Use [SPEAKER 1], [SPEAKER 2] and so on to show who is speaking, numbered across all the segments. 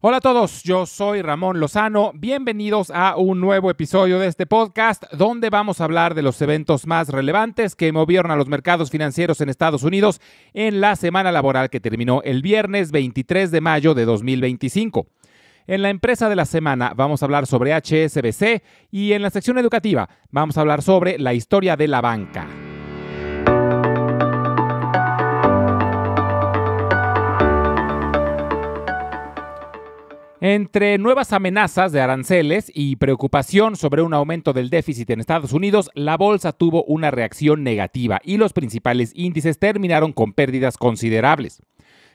[SPEAKER 1] Hola a todos, yo soy Ramón Lozano. Bienvenidos a un nuevo episodio de este podcast donde vamos a hablar de los eventos más relevantes que movieron a los mercados financieros en Estados Unidos en la semana laboral que terminó el viernes 23 de mayo de 2025. En la empresa de la semana vamos a hablar sobre HSBC y en la sección educativa vamos a hablar sobre la historia de la banca. Entre nuevas amenazas de aranceles y preocupación sobre un aumento del déficit en Estados Unidos, la bolsa tuvo una reacción negativa y los principales índices terminaron con pérdidas considerables.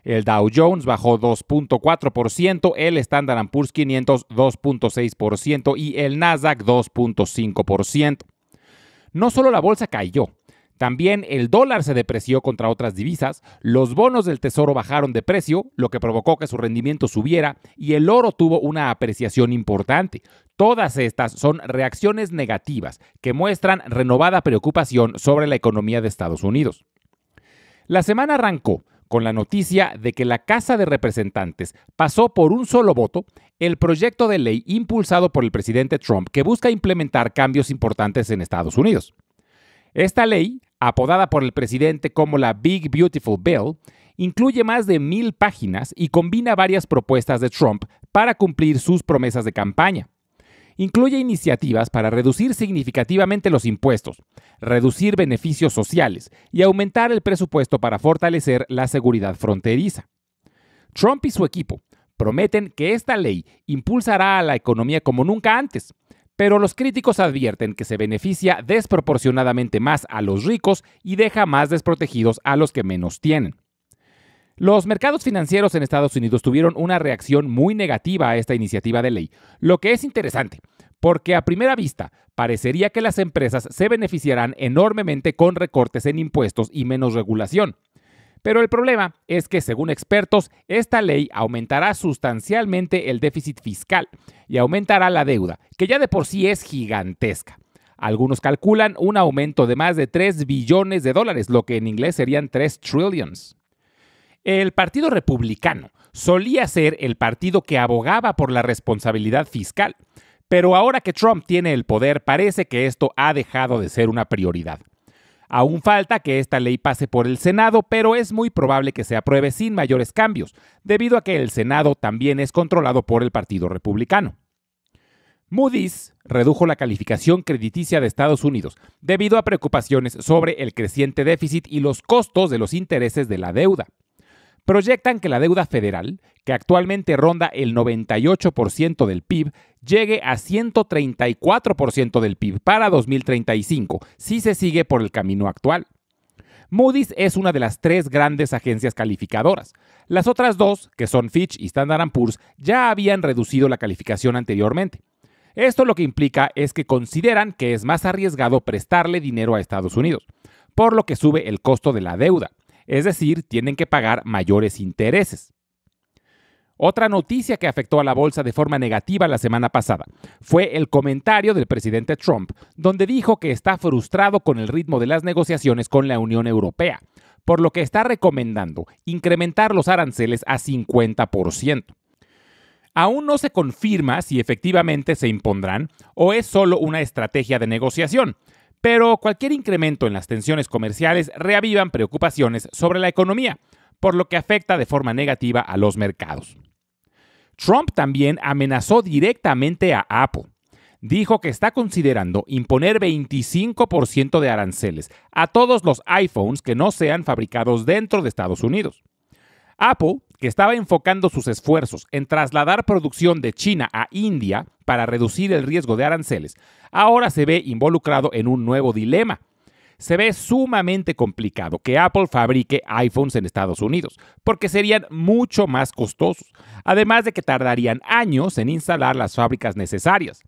[SPEAKER 1] El Dow Jones bajó 2.4%, el Standard & Poor's 500 2.6% y el Nasdaq 2.5%. No solo la bolsa cayó, también el dólar se depreció contra otras divisas, los bonos del tesoro bajaron de precio, lo que provocó que su rendimiento subiera, y el oro tuvo una apreciación importante. Todas estas son reacciones negativas que muestran renovada preocupación sobre la economía de Estados Unidos. La semana arrancó con la noticia de que la Casa de Representantes pasó por un solo voto el proyecto de ley impulsado por el presidente Trump que busca implementar cambios importantes en Estados Unidos. Esta ley, apodada por el presidente como la Big Beautiful Bill, incluye más de 1,000 páginas y combina varias propuestas de Trump para cumplir sus promesas de campaña. Incluye iniciativas para reducir significativamente los impuestos, reducir beneficios sociales y aumentar el presupuesto para fortalecer la seguridad fronteriza. Trump y su equipo prometen que esta ley impulsará a la economía como nunca antes, pero los críticos advierten que se beneficia desproporcionadamente más a los ricos y deja más desprotegidos a los que menos tienen. Los mercados financieros en Estados Unidos tuvieron una reacción muy negativa a esta iniciativa de ley, lo que es interesante, porque a primera vista parecería que las empresas se beneficiarán enormemente con recortes en impuestos y menos regulación. Pero el problema es que, según expertos, esta ley aumentará sustancialmente el déficit fiscal y aumentará la deuda, que ya de por sí es gigantesca. Algunos calculan un aumento de más de $3 billones, lo que en inglés serían 3 trillions. El Partido Republicano solía ser el partido que abogaba por la responsabilidad fiscal, pero ahora que Trump tiene el poder parece que esto ha dejado de ser una prioridad. Aún falta que esta ley pase por el Senado, pero es muy probable que se apruebe sin mayores cambios, debido a que el Senado también es controlado por el Partido Republicano. Moody's redujo la calificación crediticia de Estados Unidos debido a preocupaciones sobre el creciente déficit y los costos de los intereses de la deuda. Proyectan que la deuda federal, que actualmente ronda el 98% del PIB, llegue a 134% del PIB para 2035, si se sigue por el camino actual. Moody's es una de las 3 grandes agencias calificadoras. Las otras 2, que son Fitch y Standard & Poor's, ya habían reducido la calificación anteriormente. Esto lo que implica es que consideran que es más arriesgado prestarle dinero a Estados Unidos, por lo que sube el costo de la deuda. Es decir, tienen que pagar mayores intereses. Otra noticia que afectó a la bolsa de forma negativa la semana pasada fue el comentario del presidente Trump, donde dijo que está frustrado con el ritmo de las negociaciones con la Unión Europea, por lo que está recomendando incrementar los aranceles a 50%. Aún no se confirma si efectivamente se impondrán o es solo una estrategia de negociación, pero cualquier incremento en las tensiones comerciales reavivan preocupaciones sobre la economía, por lo que afecta de forma negativa a los mercados. Trump también amenazó directamente a Apple. Dijo que está considerando imponer 25% de aranceles a todos los iPhones que no sean fabricados dentro de Estados Unidos. Apple, que estaba enfocando sus esfuerzos en trasladar producción de China a India para reducir el riesgo de aranceles, ahora se ve involucrado en un nuevo dilema. Se ve sumamente complicado que Apple fabrique iPhones en Estados Unidos, porque serían mucho más costosos, además de que tardarían años en instalar las fábricas necesarias.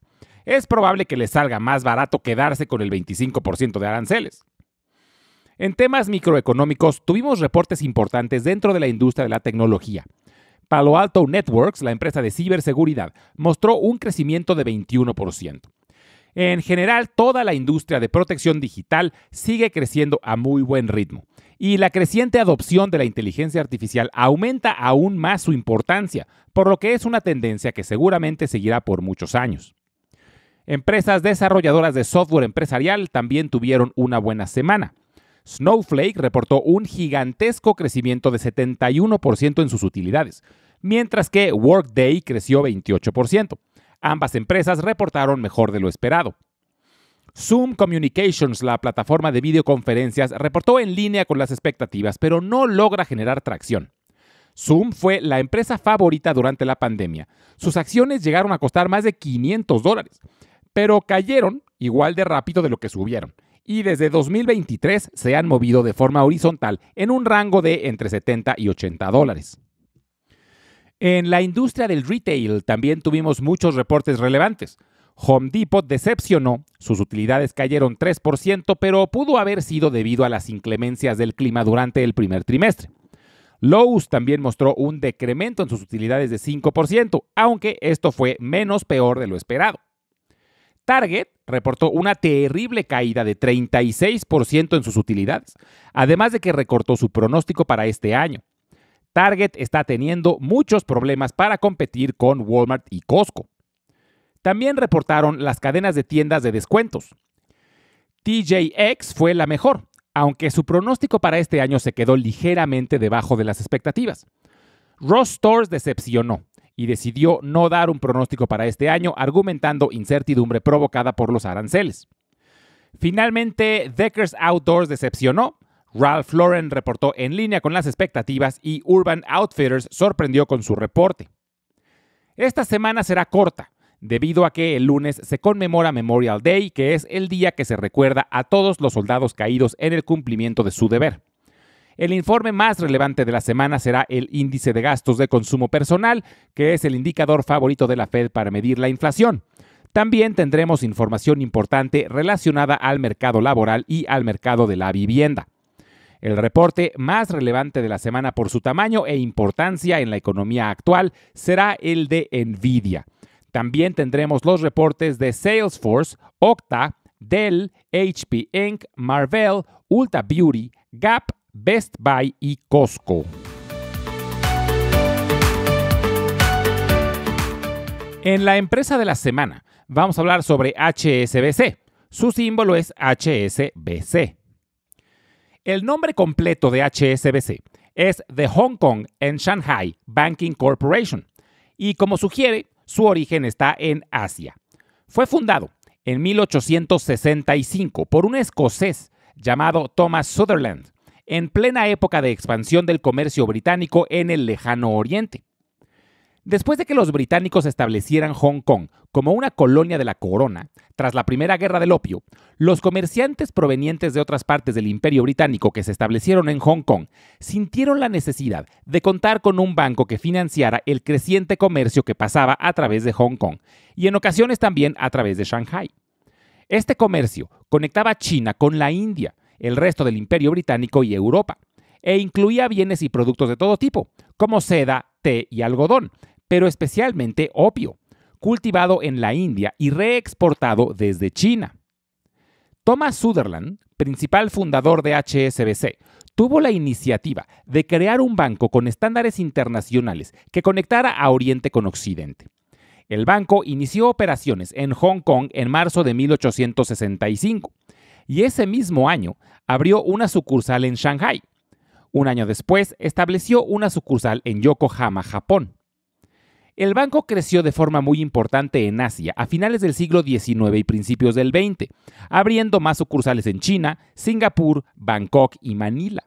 [SPEAKER 1] Es probable que les salga más barato quedarse con el 25% de aranceles. En temas microeconómicos, tuvimos reportes importantes dentro de la industria de la tecnología. Palo Alto Networks, la empresa de ciberseguridad, mostró un crecimiento de 21%. En general, toda la industria de protección digital sigue creciendo a muy buen ritmo. Y la creciente adopción de la inteligencia artificial aumenta aún más su importancia, por lo que es una tendencia que seguramente seguirá por muchos años. Empresas desarrolladoras de software empresarial también tuvieron una buena semana. Snowflake reportó un gigantesco crecimiento de 71% en sus utilidades, mientras que Workday creció 28%. Ambas empresas reportaron mejor de lo esperado. Zoom Communications, la plataforma de videoconferencias, reportó en línea con las expectativas, pero no logra generar tracción. Zoom fue la empresa favorita durante la pandemia. Sus acciones llegaron a costar más de $500, pero cayeron igual de rápido de lo que subieron. Y desde 2023 se han movido de forma horizontal en un rango de entre $70 y $80. En la industria del retail también tuvimos muchos reportes relevantes. Home Depot decepcionó, sus utilidades cayeron 3%, pero pudo haber sido debido a las inclemencias del clima durante el primer trimestre. Lowe's también mostró un decremento en sus utilidades de 5%, aunque esto fue menos peor de lo esperado. Target reportó una terrible caída de 36% en sus utilidades, además de que recortó su pronóstico para este año. Target está teniendo muchos problemas para competir con Walmart y Costco. También reportaron las cadenas de tiendas de descuentos. TJX fue la mejor, aunque su pronóstico para este año se quedó ligeramente debajo de las expectativas. Ross Stores decepcionó y decidió no dar un pronóstico para este año, argumentando incertidumbre provocada por los aranceles. Finalmente, Deckers Outdoors decepcionó. Ralph Lauren reportó en línea con las expectativas y Urban Outfitters sorprendió con su reporte. Esta semana será corta, debido a que el lunes se conmemora Memorial Day, que es el día que se recuerda a todos los soldados caídos en el cumplimiento de su deber. El informe más relevante de la semana será el índice de gastos de consumo personal, que es el indicador favorito de la Fed para medir la inflación. También tendremos información importante relacionada al mercado laboral y al mercado de la vivienda. El reporte más relevante de la semana por su tamaño e importancia en la economía actual será el de Nvidia. También tendremos los reportes de Salesforce, Okta, Dell, HP Inc., Marvell, Ulta Beauty, Gap, Best Buy y Costco. En la empresa de la semana vamos a hablar sobre HSBC. Su símbolo es HSBC. El nombre completo de HSBC es The Hong Kong and Shanghai Banking Corporation y, como sugiere, su origen está en Asia. Fue fundado en 1865 por un escocés llamado Thomas Sutherland, en plena época de expansión del comercio británico en el lejano oriente. Después de que los británicos establecieran Hong Kong como una colonia de la corona, tras la Primera Guerra del Opio, los comerciantes provenientes de otras partes del Imperio Británico que se establecieron en Hong Kong sintieron la necesidad de contar con un banco que financiara el creciente comercio que pasaba a través de Hong Kong y en ocasiones también a través de Shanghái. Este comercio conectaba China con la India, el resto del Imperio Británico y Europa, e incluía bienes y productos de todo tipo, como seda, té y algodón, pero especialmente opio, cultivado en la India y reexportado desde China. Thomas Sutherland, principal fundador de HSBC, tuvo la iniciativa de crear un banco con estándares internacionales que conectara a Oriente con Occidente. El banco inició operaciones en Hong Kong en marzo de 1865 y ese mismo año abrió una sucursal en Shanghái. Un año después estableció una sucursal en Yokohama, Japón. El banco creció de forma muy importante en Asia a finales del siglo XIX y principios del XX, abriendo más sucursales en China, Singapur, Bangkok y Manila.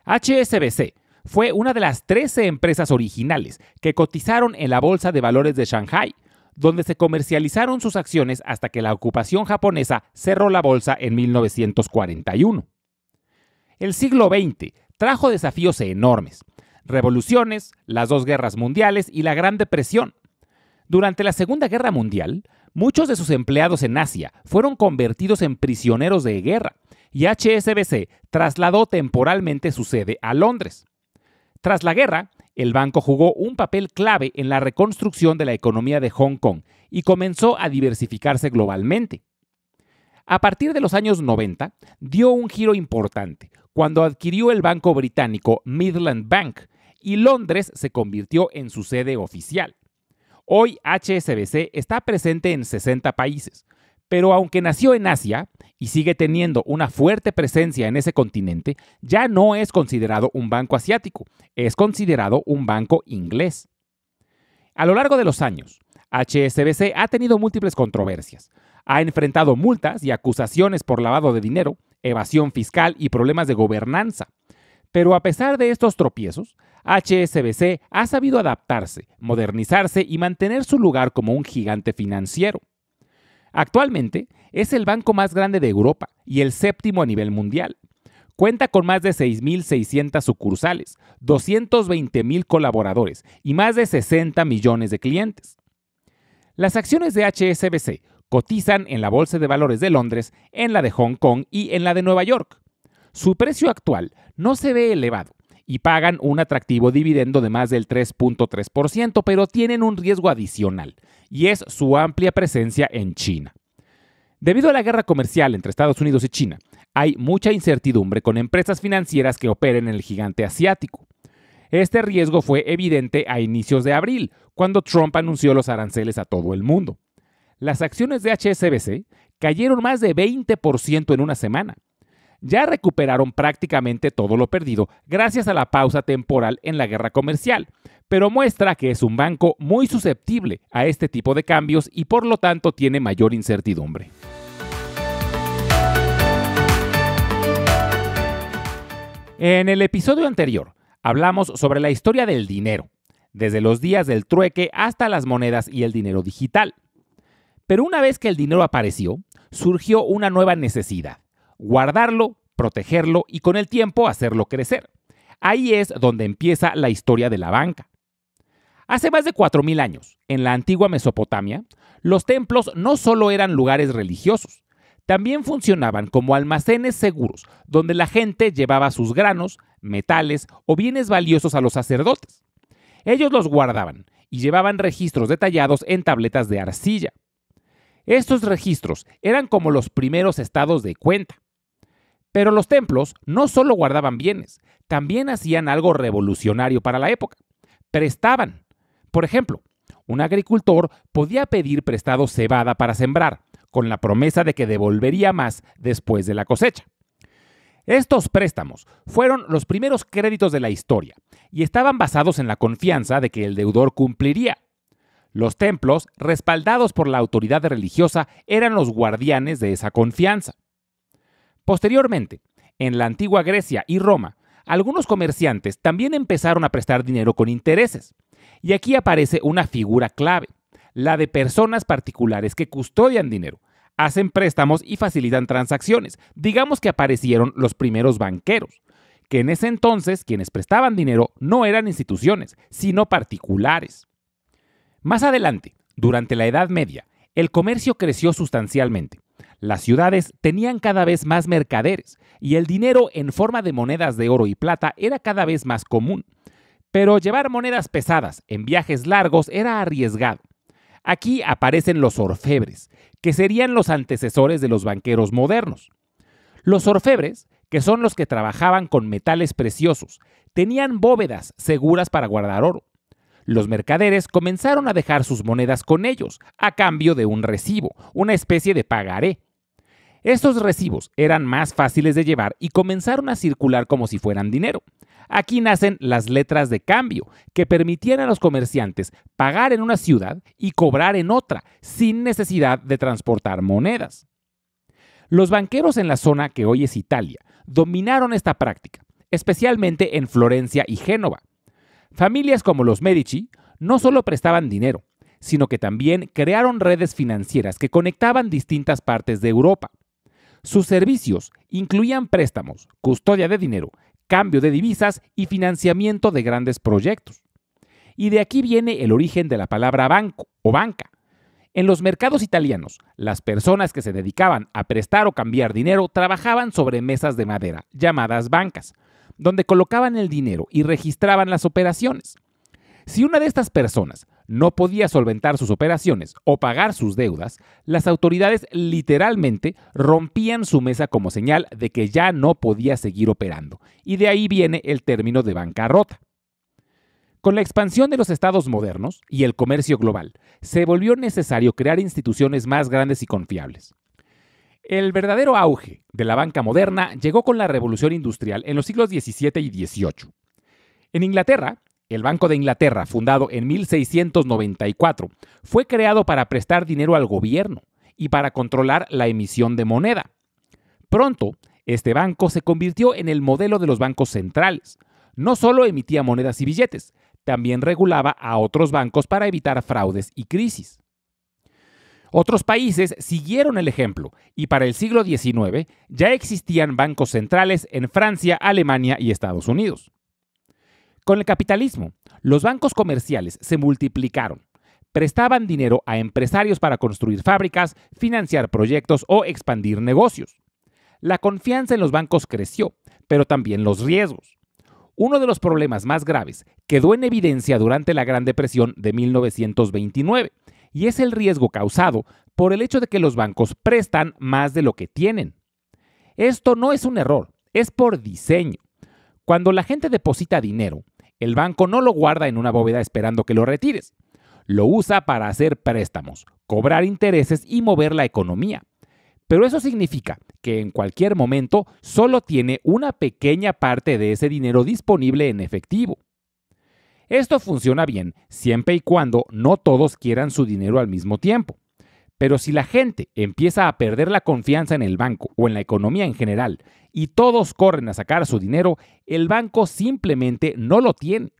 [SPEAKER 1] HSBC fue una de las 13 empresas originales que cotizaron en la Bolsa de Valores de Shanghái, donde se comercializaron sus acciones hasta que la ocupación japonesa cerró la bolsa en 1941. El siglo XX trajo desafíos enormes. Revoluciones, las dos guerras mundiales y la Gran Depresión. Durante la Segunda Guerra Mundial, muchos de sus empleados en Asia fueron convertidos en prisioneros de guerra y HSBC trasladó temporalmente su sede a Londres. Tras la guerra, el banco jugó un papel clave en la reconstrucción de la economía de Hong Kong y comenzó a diversificarse globalmente. A partir de los años 90, dio un giro importante cuando adquirió el banco británico Midland Bank y Londres se convirtió en su sede oficial. Hoy HSBC está presente en 60 países, pero aunque nació en Asia y sigue teniendo una fuerte presencia en ese continente, ya no es considerado un banco asiático, es considerado un banco inglés. A lo largo de los años, HSBC ha tenido múltiples controversias. Ha enfrentado multas y acusaciones por lavado de dinero, evasión fiscal y problemas de gobernanza. Pero a pesar de estos tropiezos, HSBC ha sabido adaptarse, modernizarse y mantener su lugar como un gigante financiero. Actualmente es el banco más grande de Europa y el séptimo a nivel mundial. Cuenta con más de 6.600 sucursales, 220.000 colaboradores y más de 60 millones de clientes. Las acciones de HSBC cotizan en la Bolsa de Valores de Londres, en la de Hong Kong y en la de Nueva York. Su precio actual no se ve elevado y pagan un atractivo dividendo de más del 3.3%, pero tienen un riesgo adicional, y es su amplia presencia en China. Debido a la guerra comercial entre Estados Unidos y China, hay mucha incertidumbre con empresas financieras que operen en el gigante asiático. Este riesgo fue evidente a inicios de abril, cuando Trump anunció los aranceles a todo el mundo. Las acciones de HSBC cayeron más de 20% en una semana. Ya recuperaron prácticamente todo lo perdido gracias a la pausa temporal en la guerra comercial, pero muestra que es un banco muy susceptible a este tipo de cambios y por lo tanto tiene mayor incertidumbre. En el episodio anterior hablamos sobre la historia del dinero, desde los días del trueque hasta las monedas y el dinero digital. Pero una vez que el dinero apareció, surgió una nueva necesidad: guardarlo, protegerlo y con el tiempo hacerlo crecer. Ahí es donde empieza la historia de la banca. Hace más de 4.000 años, en la antigua Mesopotamia, los templos no solo eran lugares religiosos, también funcionaban como almacenes seguros donde la gente llevaba sus granos, metales o bienes valiosos a los sacerdotes. Ellos los guardaban y llevaban registros detallados en tabletas de arcilla. Estos registros eran como los primeros estados de cuenta. Pero los templos no solo guardaban bienes, también hacían algo revolucionario para la época: prestaban. Por ejemplo, un agricultor podía pedir prestado cebada para sembrar, con la promesa de que devolvería más después de la cosecha. Estos préstamos fueron los primeros créditos de la historia y estaban basados en la confianza de que el deudor cumpliría. Los templos, respaldados por la autoridad religiosa, eran los guardianes de esa confianza. Posteriormente, en la antigua Grecia y Roma, algunos comerciantes también empezaron a prestar dinero con intereses. Y aquí aparece una figura clave: la de personas particulares que custodian dinero, hacen préstamos y facilitan transacciones. Digamos que aparecieron los primeros banqueros, que en ese entonces quienes prestaban dinero no eran instituciones, sino particulares. Más adelante, durante la Edad Media, el comercio creció sustancialmente. Las ciudades tenían cada vez más mercaderes y el dinero en forma de monedas de oro y plata era cada vez más común. Pero llevar monedas pesadas en viajes largos era arriesgado. Aquí aparecen los orfebres, que serían los antecesores de los banqueros modernos. Los orfebres, que son los que trabajaban con metales preciosos, tenían bóvedas seguras para guardar oro. Los mercaderes comenzaron a dejar sus monedas con ellos, a cambio de un recibo, una especie de pagaré. Estos recibos eran más fáciles de llevar y comenzaron a circular como si fueran dinero. Aquí nacen las letras de cambio, que permitían a los comerciantes pagar en una ciudad y cobrar en otra, sin necesidad de transportar monedas. Los banqueros en la zona que hoy es Italia dominaron esta práctica, especialmente en Florencia y Génova. Familias como los Medici no solo prestaban dinero, sino que también crearon redes financieras que conectaban distintas partes de Europa. Sus servicios incluían préstamos, custodia de dinero, cambio de divisas y financiamiento de grandes proyectos. Y de aquí viene el origen de la palabra banco o banca. En los mercados italianos, las personas que se dedicaban a prestar o cambiar dinero trabajaban sobre mesas de madera, llamadas bancas, donde colocaban el dinero y registraban las operaciones. Si una de estas personas no podía solventar sus operaciones o pagar sus deudas, las autoridades literalmente rompían su mesa como señal de que ya no podía seguir operando, y de ahí viene el término de bancarrota. Con la expansión de los estados modernos y el comercio global, se volvió necesario crear instituciones más grandes y confiables. El verdadero auge de la banca moderna llegó con la Revolución Industrial en los siglos XVII y XVIII. En Inglaterra, el Banco de Inglaterra, fundado en 1694, fue creado para prestar dinero al gobierno y para controlar la emisión de moneda. Pronto, este banco se convirtió en el modelo de los bancos centrales. No solo emitía monedas y billetes, también regulaba a otros bancos para evitar fraudes y crisis. Otros países siguieron el ejemplo y para el siglo XIX ya existían bancos centrales en Francia, Alemania y Estados Unidos. Con el capitalismo, los bancos comerciales se multiplicaron. Prestaban dinero a empresarios para construir fábricas, financiar proyectos o expandir negocios. La confianza en los bancos creció, pero también los riesgos. Uno de los problemas más graves quedó en evidencia durante la Gran Depresión de 1929, y es el riesgo causado por el hecho de que los bancos prestan más de lo que tienen. Esto no es un error, es por diseño. Cuando la gente deposita dinero, el banco no lo guarda en una bóveda esperando que lo retires. Lo usa para hacer préstamos, cobrar intereses y mover la economía. Pero eso significa que en cualquier momento solo tiene una pequeña parte de ese dinero disponible en efectivo. Esto funciona bien siempre y cuando no todos quieran su dinero al mismo tiempo. Pero si la gente empieza a perder la confianza en el banco o en la economía en general y todos corren a sacar su dinero, el banco simplemente no lo tiene.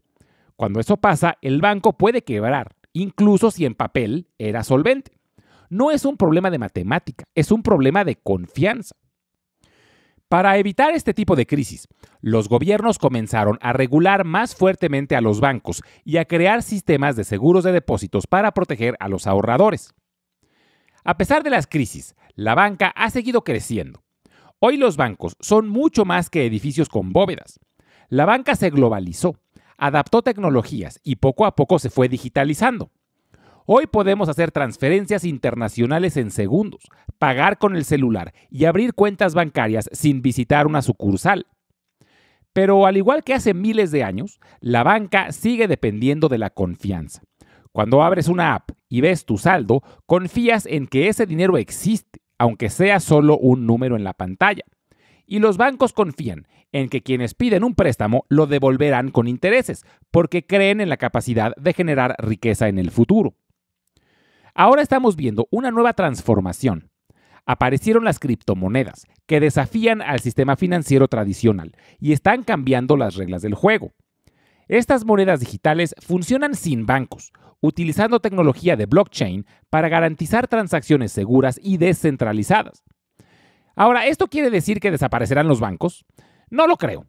[SPEAKER 1] Cuando eso pasa, el banco puede quebrar, incluso si en papel era solvente. No es un problema de matemática, es un problema de confianza. Para evitar este tipo de crisis, los gobiernos comenzaron a regular más fuertemente a los bancos y a crear sistemas de seguros de depósitos para proteger a los ahorradores. A pesar de las crisis, la banca ha seguido creciendo. Hoy los bancos son mucho más que edificios con bóvedas. La banca se globalizó, adaptó tecnologías y poco a poco se fue digitalizando. Hoy podemos hacer transferencias internacionales en segundos, pagar con el celular y abrir cuentas bancarias sin visitar una sucursal. Pero al igual que hace miles de años, la banca sigue dependiendo de la confianza. Cuando abres una app y ves tu saldo, confías en que ese dinero existe, aunque sea solo un número en la pantalla. Y los bancos confían en que quienes piden un préstamo lo devolverán con intereses, porque creen en la capacidad de generar riqueza en el futuro. Ahora estamos viendo una nueva transformación. Aparecieron las criptomonedas, que desafían al sistema financiero tradicional y están cambiando las reglas del juego. Estas monedas digitales funcionan sin bancos, utilizando tecnología de blockchain para garantizar transacciones seguras y descentralizadas. Ahora, ¿esto quiere decir que desaparecerán los bancos? No lo creo,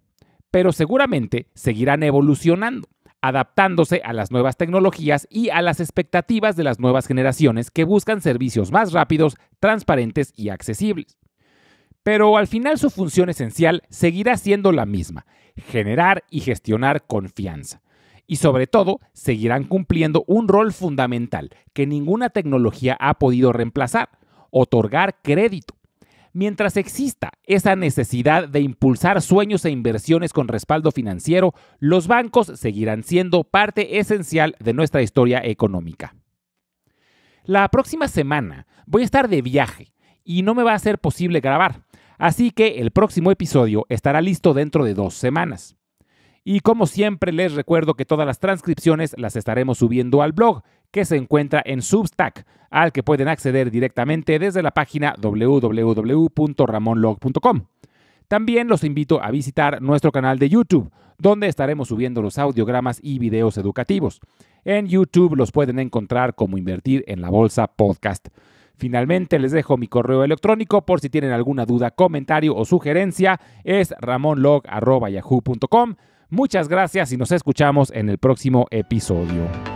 [SPEAKER 1] pero seguramente seguirán evolucionando, adaptándose a las nuevas tecnologías y a las expectativas de las nuevas generaciones que buscan servicios más rápidos, transparentes y accesibles. Pero al final su función esencial seguirá siendo la misma: generar y gestionar confianza. Y sobre todo, seguirán cumpliendo un rol fundamental que ninguna tecnología ha podido reemplazar: otorgar crédito. Mientras exista esa necesidad de impulsar sueños e inversiones con respaldo financiero, los bancos seguirán siendo parte esencial de nuestra historia económica. La próxima semana voy a estar de viaje y no me va a ser posible grabar, así que el próximo episodio estará listo dentro de 2 semanas. Y como siempre les recuerdo que todas las transcripciones las estaremos subiendo al blog, que se encuentra en Substack, al que pueden acceder directamente desde la página www.ramonlog.com. También los invito a visitar nuestro canal de YouTube, donde estaremos subiendo los audiogramas y videos educativos. En YouTube los pueden encontrar como Invertir en la Bolsa Podcast. Finalmente les dejo mi correo electrónico por si tienen alguna duda, comentario o sugerencia. Es ramonlog@yahoo.com. Muchas gracias y nos escuchamos en el próximo episodio.